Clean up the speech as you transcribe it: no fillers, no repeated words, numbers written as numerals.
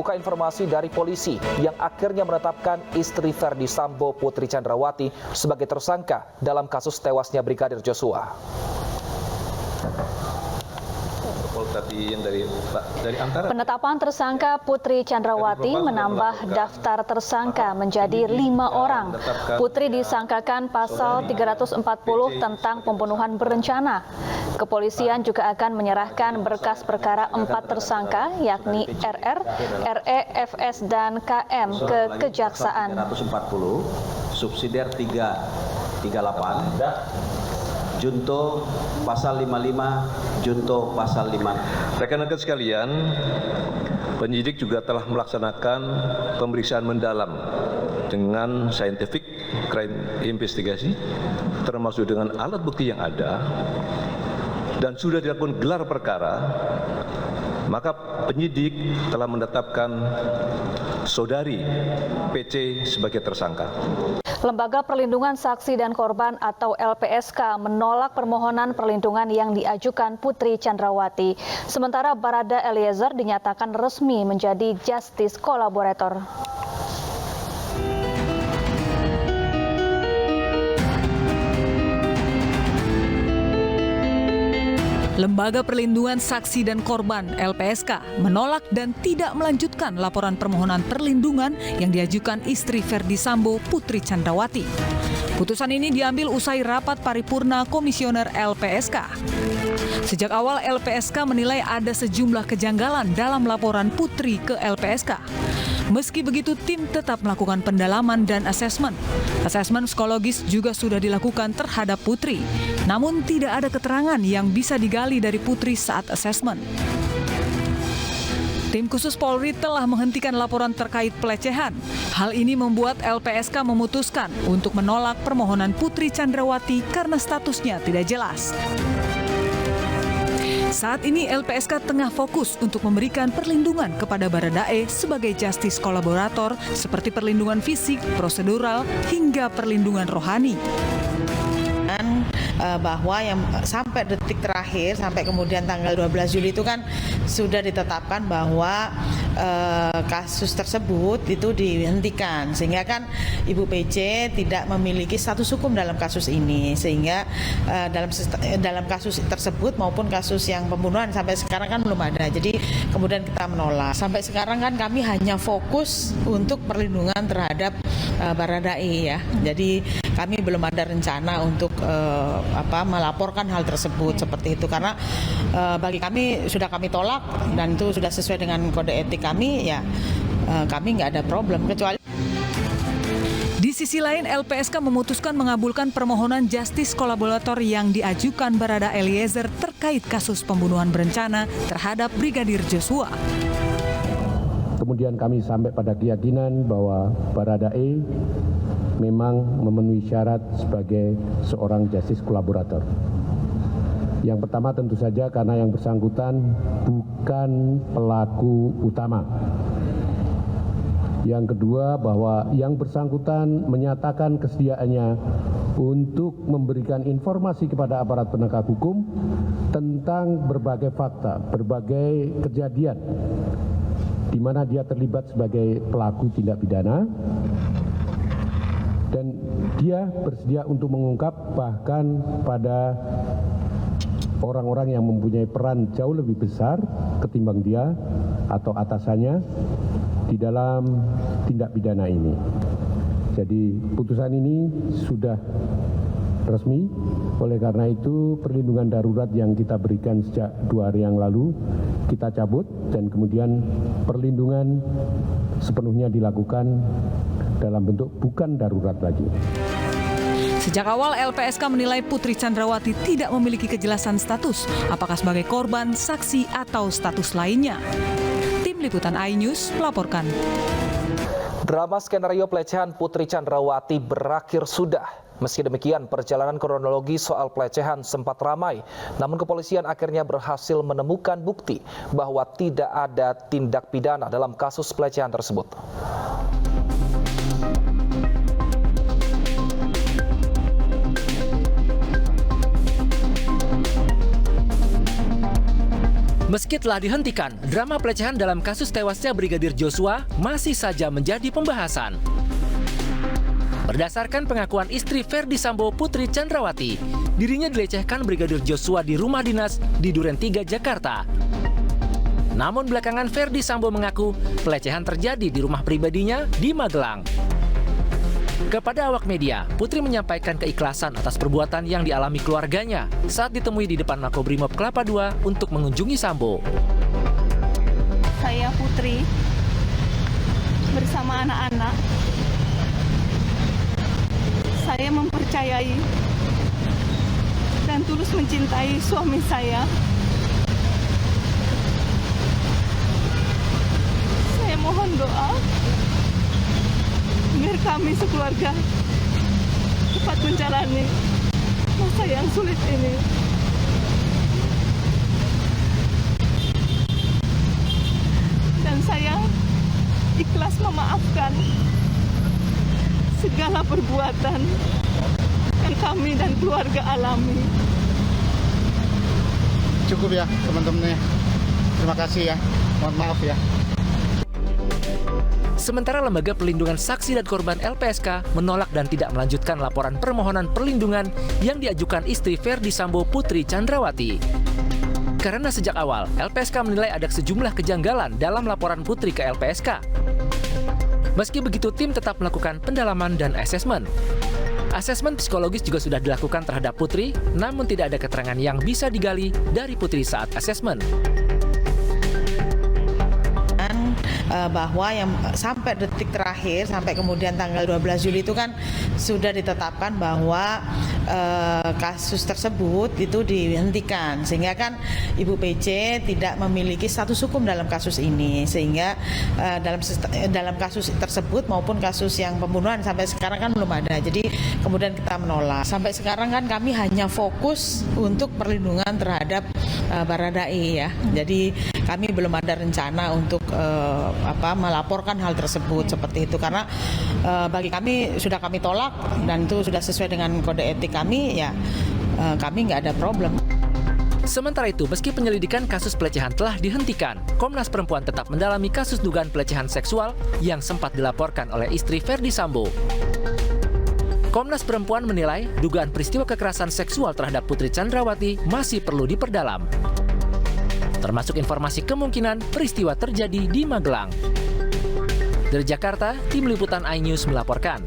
membuka informasi dari polisi yang akhirnya menetapkan istri Verdi Sambo, Putri Chandrawati, sebagai tersangka dalam kasus tewasnya Brigadir Joshua. Penetapan tersangka Putri Chandrawati menambah daftar tersangka menjadi 5 orang. Putri disangkakan pasal 340 tentang pembunuhan berencana. Kepolisian juga akan menyerahkan berkas perkara 4 tersangka yakni RR, RE, FS, dan KM ke Kejaksaan. 340, subsidiar 338. Junto pasal 55, junto pasal 5. Rekan-rekan sekalian, penyidik juga telah melaksanakan pemeriksaan mendalam dengan scientific crime investigasi, termasuk dengan alat bukti yang ada, dan sudah dilakukan gelar perkara. Maka penyidik telah menetapkan saudari PC sebagai tersangka. Lembaga Perlindungan Saksi dan Korban atau LPSK menolak permohonan perlindungan yang diajukan Putri Chandrawati. Sementara Barada Eliezer dinyatakan resmi menjadi justice collaborator. Lembaga Perlindungan Saksi dan Korban (LPSK) menolak dan tidak melanjutkan laporan permohonan perlindungan yang diajukan istri Verdi Sambo, Putri Chandrawati. Putusan ini diambil usai rapat paripurna komisioner LPSK. Sejak awal LPSK menilai ada sejumlah kejanggalan dalam laporan Putri ke LPSK. Meski begitu, tim tetap melakukan pendalaman dan asesmen. Asesmen psikologis juga sudah dilakukan terhadap Putri. Namun tidak ada keterangan yang bisa digali dari Putri saat asesmen. Tim khusus Polri telah menghentikan laporan terkait pelecehan. Hal ini membuat LPSK memutuskan untuk menolak permohonan Putri Chandrawati karena statusnya tidak jelas. Saat ini LPSK tengah fokus untuk memberikan perlindungan kepada Baradae sebagai justice kolaborator seperti perlindungan fisik, prosedural, hingga perlindungan rohani. Bahwa yang sampai detik terakhir, sampai kemudian tanggal 12 Juli itu kan sudah ditetapkan bahwa kasus tersebut itu dihentikan, sehingga kan Ibu PC tidak memiliki status hukum dalam kasus ini, sehingga dalam kasus tersebut maupun kasus yang pembunuhan sampai sekarang kan belum ada. Jadi kemudian kita menolak. Sampai sekarang kan kami hanya fokus untuk perlindungan terhadap Baradae ya. Jadi kami belum ada rencana untuk melaporkan hal tersebut seperti itu, karena bagi kami sudah kami tolak dan itu sudah sesuai dengan kode etik kami, ya kami nggak ada problem kecuali. Di sisi lain, LPSK memutuskan mengabulkan permohonan justice kolaborator yang diajukan Barada Eliezer terkait kasus pembunuhan berencana terhadap Brigadir Joshua. Kemudian kami sampai pada keyakinan bahwa Baradae memang memenuhi syarat sebagai seorang justice kolaborator. Yang pertama tentu saja karena yang bersangkutan bukan pelaku utama. Yang kedua bahwa yang bersangkutan menyatakan kesediaannya untuk memberikan informasi kepada aparat penegak hukum tentang berbagai fakta, berbagai kejadian di mana dia terlibat sebagai pelaku tindak pidana, dan dia bersedia untuk mengungkap bahkan pada orang-orang yang mempunyai peran jauh lebih besar ketimbang dia atau atasannya di dalam tindak pidana ini. Jadi putusan ini sudah resmi, oleh karena itu perlindungan darurat yang kita berikan sejak 2 hari yang lalu kita cabut, dan kemudian perlindungan sepenuhnya dilakukan dalam bentuk bukan darurat lagi. Sejak awal LPSK menilai Putri Chandrawati tidak memiliki kejelasan status, apakah sebagai korban, saksi, atau status lainnya. Tim Liputan iNews melaporkan. Drama skenario pelecehan Putri Chandrawati berakhir sudah. Meski demikian, perjalanan kronologi soal pelecehan sempat ramai. Namun kepolisian akhirnya berhasil menemukan bukti bahwa tidak ada tindak pidana dalam kasus pelecehan tersebut. Meski telah dihentikan, drama pelecehan dalam kasus tewasnya Brigadir Joshua masih saja menjadi pembahasan. Berdasarkan pengakuan istri Ferdi Sambo, Putri Chandrawati, dirinya dilecehkan Brigadir Joshua di rumah dinas di Duren 3, Jakarta. Namun belakangan Ferdi Sambo mengaku pelecehan terjadi di rumah pribadinya di Magelang. Kepada awak media, Putri menyampaikan keikhlasan atas perbuatan yang dialami keluarganya saat ditemui di depan Makobrimob Kelapa II untuk mengunjungi Sambo. Saya Putri bersama anak-anak. Saya mempercayai dan tulus mencintai suami saya. Saya mohon doa biar kami sekeluarga cepat menjalani masa yang sulit ini. Dan saya ikhlas memaafkan segala perbuatan yang kami dan keluarga alami. Cukup ya teman-temannya. Terima kasih ya. Mohon maaf ya. Sementara Lembaga Perlindungan Saksi dan Korban LPSK menolak dan tidak melanjutkan laporan permohonan perlindungan yang diajukan istri Ferdi Sambo, Putri Chandrawati. Karena sejak awal, LPSK menilai ada sejumlah kejanggalan dalam laporan Putri ke LPSK. Meski begitu, tim tetap melakukan pendalaman dan asesmen. Asesmen psikologis juga sudah dilakukan terhadap Putri, namun tidak ada keterangan yang bisa digali dari Putri saat asesmen. Bahwa yang sampai detik terakhir, sampai kemudian tanggal 12 Juli itu kan sudah ditetapkan bahwa kasus tersebut itu dihentikan, sehingga kan Ibu PC tidak memiliki status hukum dalam kasus ini, sehingga dalam kasus tersebut maupun kasus yang pembunuhan sampai sekarang kan belum ada. Jadi kemudian kita menolak. Sampai sekarang kan kami hanya fokus untuk perlindungan terhadap Baradae ya. Jadi kami belum ada rencana untuk melaporkan hal tersebut seperti itu, karena bagi kami sudah kami tolak dan itu sudah sesuai dengan kode etik kami, ya kami nggak ada problem. Sementara itu, meski penyelidikan kasus pelecehan telah dihentikan, Komnas Perempuan tetap mendalami kasus dugaan pelecehan seksual yang sempat dilaporkan oleh istri Ferdi Sambo. Komnas Perempuan menilai dugaan peristiwa kekerasan seksual terhadap Putri Chandrawati masih perlu diperdalam, termasuk informasi kemungkinan peristiwa terjadi di Magelang. Dari Jakarta, tim liputan iNews melaporkan.